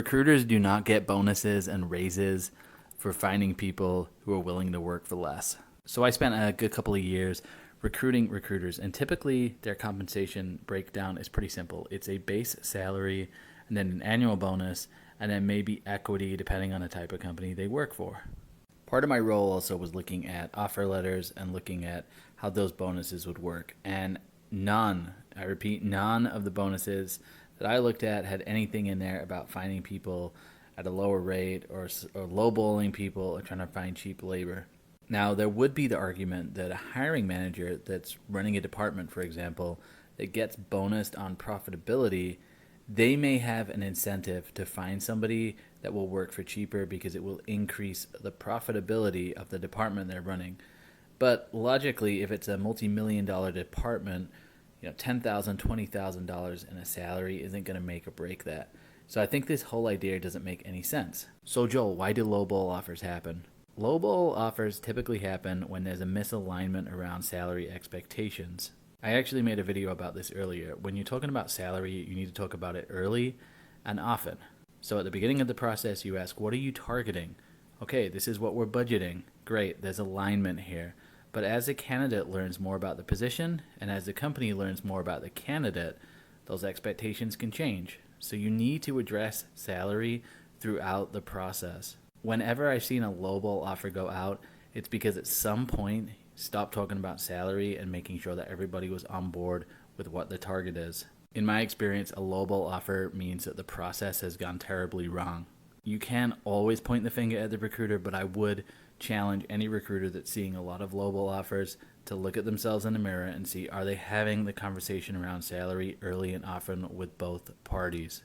Recruiters do not get bonuses and raises for finding people who are willing to work for less. So I spent a good couple of years recruiting recruiters, and typically their compensation breakdown is pretty simple. It's a base salary and then an annual bonus and then maybe equity depending on the type of company they work for. Part of my role also was looking at offer letters and looking at how those bonuses would work. And none, I repeat, none of the bonuses that I looked at had anything in there about finding people at a lower rate or lowballing people or trying to find cheap labor. Now, there would be the argument that a hiring manager that's running a department, for example, that gets bonused on profitability, they may have an incentive to find somebody that will work for cheaper because it will increase the profitability of the department they're running. But logically, if it's a multi-million-dollar department, $10,000, $20,000 in a salary isn't going to make or break that. So I think this whole idea doesn't make any sense. So Joel, why do lowball offers happen? Lowball offers typically happen when there's a misalignment around salary expectations. I actually made a video about this earlier. When you're talking about salary, you need to talk about it early and often. So at the beginning of the process, you ask, what are you targeting? Okay, this is what we're budgeting. Great, there's alignment here. But as the candidate learns more about the position and as the company learns more about the candidate, those expectations can change. So you need to address salary throughout the process. Whenever I've seen a lowball offer go out, it's because at some point, stop talking about salary and making sure that everybody was on board with what the target is. In my experience, a lowball offer means that the process has gone terribly wrong. You can't always point the finger at the recruiter, but I would challenge any recruiter that's seeing a lot of lowball offers to look at themselves in the mirror and see, are they having the conversation around salary early and often with both parties?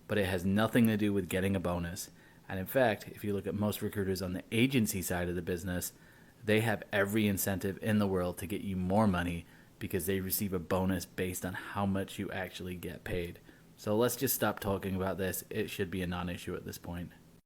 But it has nothing to do with getting a bonus. And in fact, if you look at most recruiters on the agency side of the business, they have every incentive in the world to get you more money because they receive a bonus based on how much you actually get paid. So let's just stop talking about this. It should be a non-issue at this point.